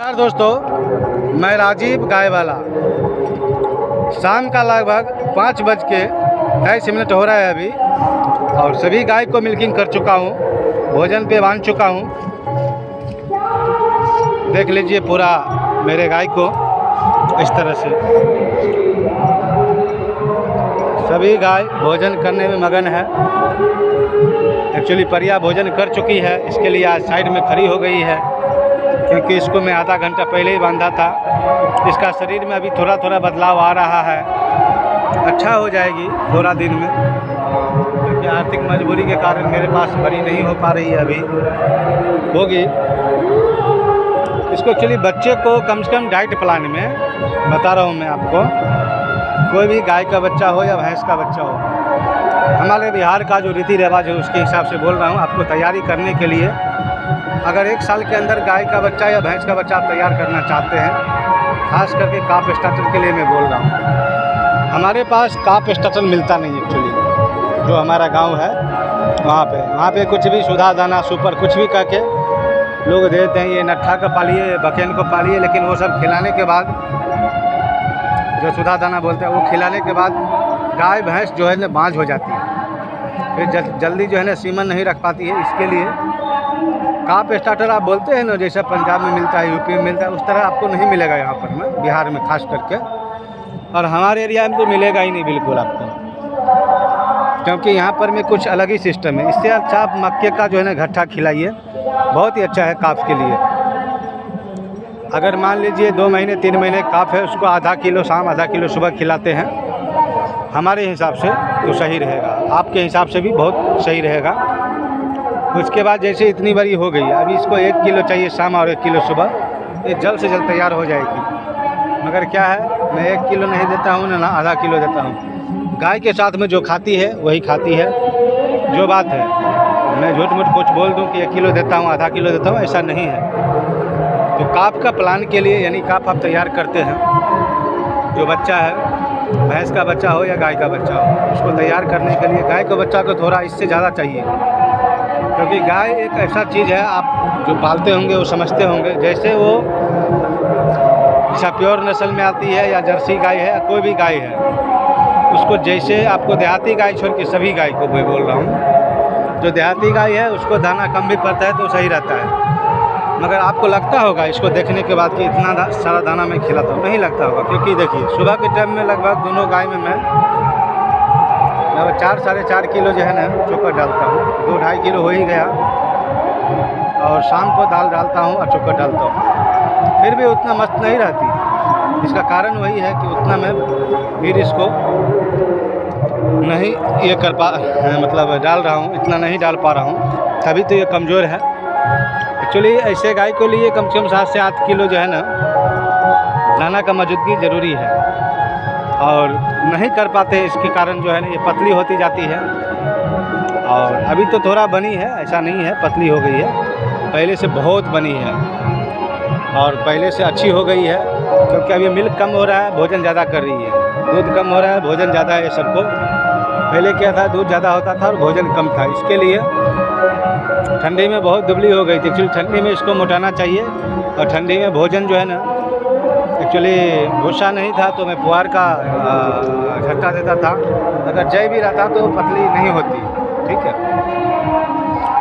नमस्कार दोस्तों, मैं राजीव गायवाला। शाम का लगभग 5:23 हो रहा है अभी, और सभी गाय को मिल्किंग कर चुका हूँ, भोजन पे बांध चुका हूँ। देख लीजिए पूरा मेरे गाय को इस तरह से। सभी गाय भोजन करने में मगन है। एक्चुअली परिया भोजन कर चुकी है, इसके लिए आज साइड में खड़ी हो गई है, क्योंकि इसको मैं आधा घंटा पहले ही बांधा था। इसका शरीर में अभी थोड़ा थोड़ा बदलाव आ रहा है, अच्छा हो जाएगी थोड़ा दिन में, क्योंकि आर्थिक मजबूरी के कारण मेरे पास बड़ी नहीं हो पा रही है। अभी होगी। इसको एक्चुअली बच्चे को कम से कम डाइट प्लान में बता रहा हूँ मैं आपको, कोई भी गाय का बच्चा हो या भैंस का बच्चा हो, हमारे बिहार का जो रीति रिवाज है उसके हिसाब से बोल रहा हूँ आपको। तैयारी करने के लिए अगर 1 साल के अंदर गाय का बच्चा या भैंस का बच्चा आप तैयार करना चाहते हैं, खास करके काफ स्टार्टर के लिए मैं बोल रहा हूँ। हमारे पास काफ स्टार्टर मिलता नहीं एक्चुअली। जो हमारा गांव है वहाँ पे कुछ भी सुधा दाना सुपर कुछ भी करके लोग देते हैं। ये नट्ठा का पालिए, बकेन को पालिए, लेकिन वो सब खिलाने के बाद, जो सुधा दाना बोलते हैं, वो खिलाने के बाद गाय भैंस जो है ना बांझ हो जाती है, फिर जल्दी जो है ना सीमन नहीं रख पाती है। इसके लिए काफ स्टार्टर आप बोलते हैं ना, जैसा पंजाब में मिलता है, यूपी में मिलता है, उस तरह आपको नहीं मिलेगा यहाँ पर में, बिहार में खास करके, और हमारे एरिया में तो मिलेगा ही नहीं बिल्कुल आपको, क्योंकि यहाँ पर में कुछ अलग ही सिस्टम है। इससे अच्छा आप मक्के का जो है ना घट्टा खिलाइए, बहुत ही अच्छा है काफ के लिए। अगर मान लीजिए 2 महीने 3 महीने काफ है, उसको आधा किलो शाम आधा किलो सुबह खिलाते हैं, हमारे हिसाब से तो सही रहेगा, आपके हिसाब से भी बहुत सही रहेगा। उसके बाद जैसे इतनी बड़ी हो गई, अभी इसको 1 किलो चाहिए शाम और 1 किलो सुबह, ये जल्द से जल्द तैयार हो जाएगी। मगर क्या है, मैं 1 किलो नहीं देता हूँ ना आधा किलो देता हूँ। गाय के साथ में जो खाती है वही खाती है। जो बात है, मैं झूठ मूठ कुछ बोल दूँ कि 1 किलो देता हूँ आधा किलो देता हूँ, ऐसा नहीं है। तो काफ का प्लान के लिए, यानी काफ आप तैयार करते हैं, जो बच्चा है भैंस का बच्चा हो या गाय का बच्चा हो, उसको तैयार करने के लिए गाय के बच्चा को थोड़ा इससे ज़्यादा चाहिए, क्योंकि गाय एक ऐसा चीज़ है, आप जो पालते होंगे वो समझते होंगे। जैसे वो प्योर नस्ल में आती है या जर्सी गाय है या कोई भी गाय है, उसको जैसे आपको देहाती गाय छोड़ के सभी गाय को मैं बोल रहा हूँ, जो देहाती गाय है उसको दाना कम भी पड़ता है तो सही रहता है। मगर आपको लगता होगा इसको देखने के बाद कि इतना सारा दाना मैं खिलाता हूँ, नहीं लगता होगा, क्योंकि देखिए सुबह के टाइम में लगभग दोनों गाय में मैं 4 साढ़े 4 किलो जो है ना चोकर डालता हूँ, 2-2.5 किलो हो ही गया, और शाम को दाल डालता हूँ और चोकर डालता हूँ, फिर भी उतना मस्त नहीं रहती। इसका कारण वही है कि उतना मैं फिर इसको नहीं ये कर पा मतलब डाल रहा हूँ, इतना नहीं डाल पा रहा हूँ, तभी तो ये कमज़ोर है। एक्चुअली ऐसे गाय को लिए कम से कम 7 से 8 किलो जो है ना दाना का मौजूदगी ज़रूरी है, और नहीं कर पाते, इसके कारण जो है ना ये पतली होती जाती है। और अभी तो थोड़ा बनी है, ऐसा नहीं है पतली हो गई है, पहले से बहुत बनी है और पहले से अच्छी हो गई है, क्योंकि अभी मिल्क कम हो रहा है, भोजन ज़्यादा कर रही है, दूध कम हो रहा है, भोजन ज़्यादा है सबको। पहले क्या था, दूध ज़्यादा होता था और भोजन कम था, इसके लिए ठंडी में बहुत दुबली हो गई थी। एक्चुअली ठंडी में इसको मोटाना चाहिए, और ठंडी में भोजन जो है ना, एक्चुअली भूसा नहीं था तो मैं पुआर का झट्टा देता था, अगर जय भी रहता तो पतली नहीं होती, ठीक है।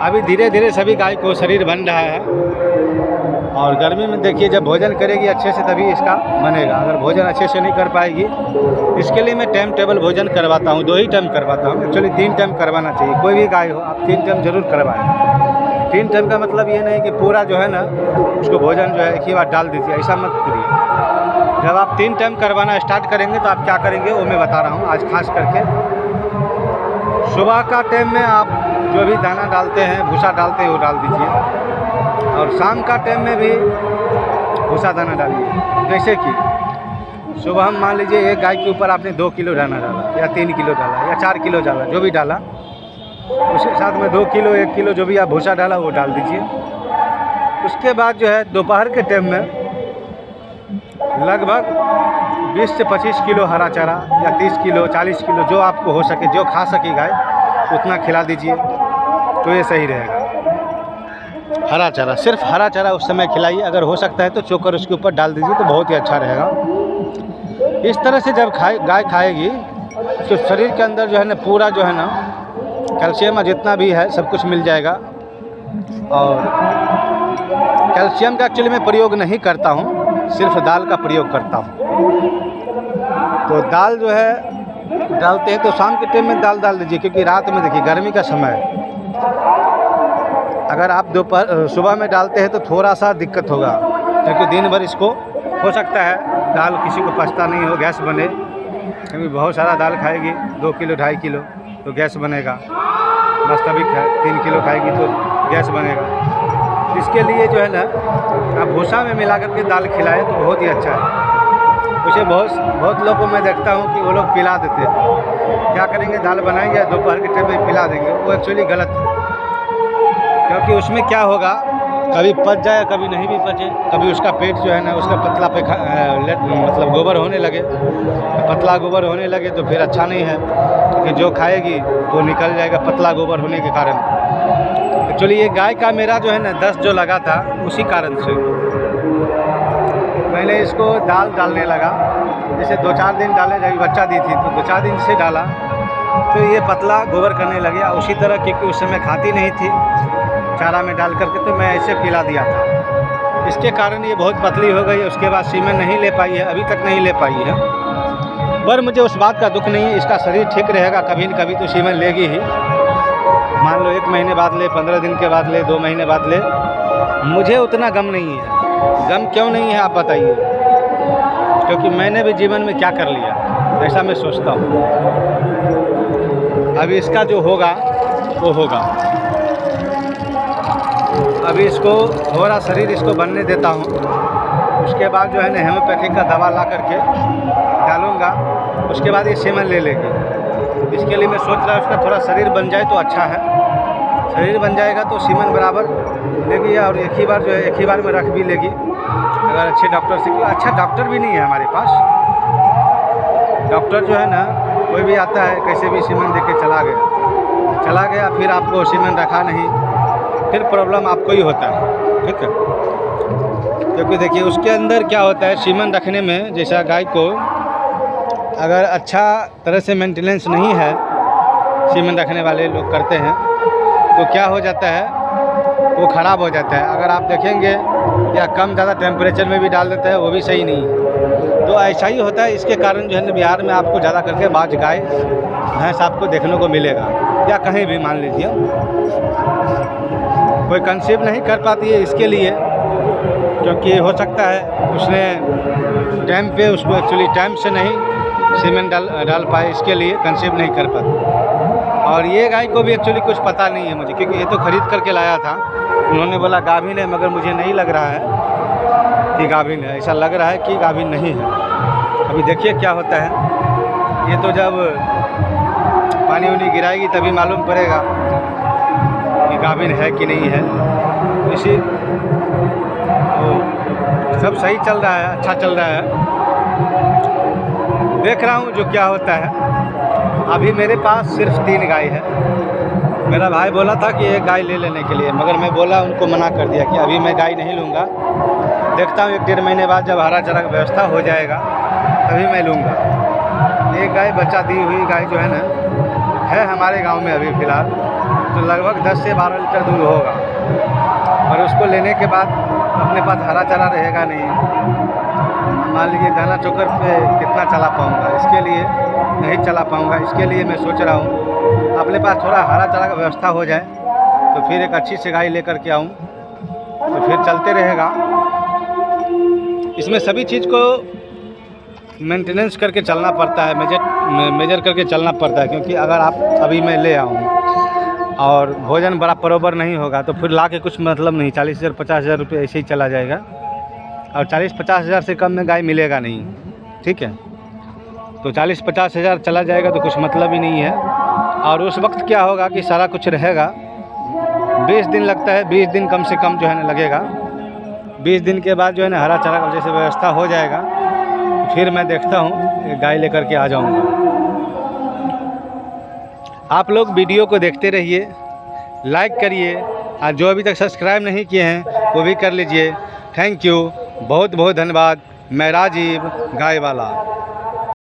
अभी धीरे धीरे सभी गाय को शरीर बन रहा है, और गर्मी में देखिए जब भोजन करेगी अच्छे से तभी इसका बनेगा, अगर भोजन अच्छे से नहीं कर पाएगी। इसके लिए मैं टाइम टेबल भोजन करवाता हूँ, 2 ही टाइम करवाता हूँ। एक्चुअली 3 टाइम करवाना चाहिए, कोई भी गाय हो आप 3 टाइम जरूर करवाएं। 3 टाइम का मतलब ये नहीं कि पूरा जो है ना उसको भोजन जो है एक ही बार डाल दीजिए, ऐसा मत करिए। जब आप 3 टाइम करवाना स्टार्ट करेंगे तो आप क्या करेंगे वो मैं बता रहा हूँ आज। खास करके सुबह का टाइम में आप जो भी दाना डालते हैं, भूसा डालते हैं, वो डाल दीजिए, और शाम का टाइम में भी भूसा दाना डालिए। जैसे कि सुबह हम मान लीजिए एक गाय के ऊपर आपने 2 किलो दाना डाला या 3 किलो डाला या 4 किलो डाला, जो भी डाला, उसके साथ में 2 किलो 1 किलो जो भी आप भूसा डाला वो डाल दीजिए। उसके बाद जो है दोपहर के टाइम में लगभग 20 से 25 किलो हरा चारा या 30 किलो 40 किलो जो आपको हो सके, जो खा सके गाय, उतना खिला दीजिए, तो ये सही रहेगा। हरा चारा, सिर्फ हरा चारा उस समय खिलाइए। अगर हो सकता है तो चोकर उसके ऊपर डाल दीजिए तो बहुत ही अच्छा रहेगा। इस तरह से जब गाय खाएगी तो शरीर के अंदर जो है ना पूरा जो है ना कैल्शियम जितना भी है सब कुछ मिल जाएगा। और कैल्शियम का एक्चुअली मैं प्रयोग नहीं करता हूँ, सिर्फ दाल का प्रयोग करता हूँ। तो दाल जो है डालते हैं तो शाम के टाइम में दाल डाल दीजिए, क्योंकि रात में देखिए गर्मी का समय है। अगर आप दोपहर सुबह में डालते हैं तो थोड़ा सा दिक्कत होगा, क्योंकि दिन भर इसको हो सकता है दाल किसी को पचता नहीं हो, गैस बने। क्योंकि बहुत सारा दाल खाएगी 2 किलो 2.5 किलो तो गैस बनेगा। वास्तविक है 3 किलो खाएगी तो गैस बनेगा। इसके लिए जो है ना आप भूसा में मिला करके दाल खिलाएं तो बहुत ही अच्छा है। उसे बहुत लोगों को मैं देखता हूँ कि वो लोग पिला देते हैं। क्या करेंगे, दाल बनाएंगे दोपहर के टाइम में पिला देंगे, वो एक्चुअली गलत है। क्योंकि उसमें क्या होगा, कभी पच जाए कभी नहीं भी पचे, कभी उसका पेट जो है ना उसका पतला पे मतलब गोबर होने लगे, पतला गोबर होने लगे तो फिर अच्छा नहीं है, क्योंकि जो खाएगी वो निकल जाएगा पतला गोबर होने के कारण। एक्चुअली ये गाय का मेरा जो है ना 10 जो लगा था उसी कारण से मैंने इसको दाल डालने लगा। जैसे 2-4 दिन डाले, जब बच्चा दी थी तो 2-4 दिन से डाला तो ये पतला गोबर करने लगे। उसी तरह क्योंकि उस समय खाती नहीं थी चारा में डाल करके, तो मैं ऐसे पिला दिया था। इसके कारण ये बहुत पतली हो गई। उसके बाद सीमेन नहीं ले पाई है, अभी तक नहीं ले पाई है। पर मुझे उस बात का दुख नहीं है, इसका शरीर ठीक रहेगा, कभी न कभी तो सीमेन लेगी ही। मान लो 1 महीने बाद ले, 15 दिन के बाद ले, 2 महीने बाद ले, मुझे उतना गम नहीं है। गम क्यों नहीं है आप बताइए? क्योंकि मैंने भी जीवन में क्या कर लिया, ऐसा मैं सोचता हूँ। अभी इसका जो होगा वो होगा। अभी इसको थोड़ा शरीर इसको बनने देता हूँ, उसके बाद जो है ना हेमोपैथिक का दवा ला करके डालूँगा, उसके बाद ये सीमेन ले लेगी। इसके लिए मैं सोच रहा हूँ उसका थोड़ा शरीर बन जाए तो अच्छा है। शरीर बन जाएगा तो सीमेन बराबर लेगी, और एक ही बार में रख भी लेगी अगर अच्छे डॉक्टर से। अच्छा डॉक्टर भी नहीं है हमारे पास। डॉक्टर जो है ना कोई भी आता है कैसे भी सीमेन दे के चला गया, फिर आपको सीमेन रखा नहीं, फिर प्रॉब्लम आपको ही होता है। ठीक है, क्योंकि देखिए उसके अंदर क्या होता है, सीमेन रखने में जैसा गाय को अगर अच्छा तरह से मेंटेनेंस नहीं है, सीमेन रखने वाले लोग करते हैं तो क्या हो जाता है, वो ख़राब हो जाता है। अगर आप देखेंगे या कम ज़्यादा टेम्परेचर में भी डाल देता है, वो भी सही नहीं है। तो ऐसा ही होता है। इसके कारण जो है ना बिहार में आपको ज़्यादा करके बाज गाय भैंस आपको देखने को मिलेगा, या कहीं भी मान लीजिए कोई कंसीव नहीं कर पाती है। इसके लिए क्योंकि हो सकता है उसने टाइम पे उसको एक्चुअली टाइम से नहीं सीमेन डाल पाए, इसके लिए कंसीव नहीं कर पाती। और ये गाय को भी एक्चुअली कुछ पता नहीं है मुझे, क्योंकि ये तो ख़रीद करके लाया था। उन्होंने बोला गाभिन है, मगर मुझे नहीं लग रहा है कि गाभिन है, ऐसा लग रहा है कि गाभिन नहीं है। अभी देखिए क्या होता है। ये तो जब पानी उनी गिराएगी तभी मालूम पड़ेगा कि गाभिन है कि नहीं है। इसी तो सब सही चल रहा है, अच्छा चल रहा है। देख रहा हूँ जो क्या होता है। अभी मेरे पास सिर्फ 3 गाय है। मेरा भाई बोला था कि एक गाय ले लेने के लिए, मगर मैं बोला, उनको मना कर दिया कि अभी मैं गाय नहीं लूँगा। देखता हूँ 1-1.5 महीने बाद जब हरा चारा का व्यवस्था हो जाएगा तभी मैं लूँगा। एक गाय बच्चा दी हुई गाय जो है ना है हमारे गांव में अभी फ़िलहाल, तो लगभग 10 से 12 लीटर दूध होगा। और उसको लेने के बाद अपने पास हरा चारा रहेगा नहीं, मान लीजिए दाना चोकर पे कितना चला पाऊँगा, इसके लिए नहीं चला पाऊँगा। इसके लिए मैं सोच रहा हूँ अपने पास थोड़ा हरा चारा का व्यवस्था हो जाए तो फिर एक अच्छी सी गाय लेकर के आऊँ तो फिर चलते रहेगा। इसमें सभी चीज़ को मेंटेनेंस करके चलना पड़ता है, मेजर करके चलना पड़ता है। क्योंकि अगर आप अभी मैं ले आऊँ और भोजन बराबर नहीं होगा तो फिर ला के कुछ मतलब नहीं। 40,000 50,000 रुपये ऐसे ही चला जाएगा, और 40-50 हज़ार से कम में गाय मिलेगा नहीं। ठीक है, तो 40-50 हज़ार चला जाएगा तो कुछ मतलब ही नहीं है। और उस वक्त क्या होगा कि सारा कुछ रहेगा। 20 दिन लगता है, 20 दिन कम से कम जो है ना लगेगा। 20 दिन के बाद जो है ना हरा चारा का जैसे व्यवस्था हो जाएगा, फिर मैं देखता हूँ गाय लेकर के आ जाऊँगा। आप लोग वीडियो को देखते रहिए, लाइक करिए, और जो अभी तक सब्सक्राइब नहीं किए हैं वो भी कर लीजिए। थैंक यू, बहुत बहुत धन्यवाद। मैं राजीव गाय वाला।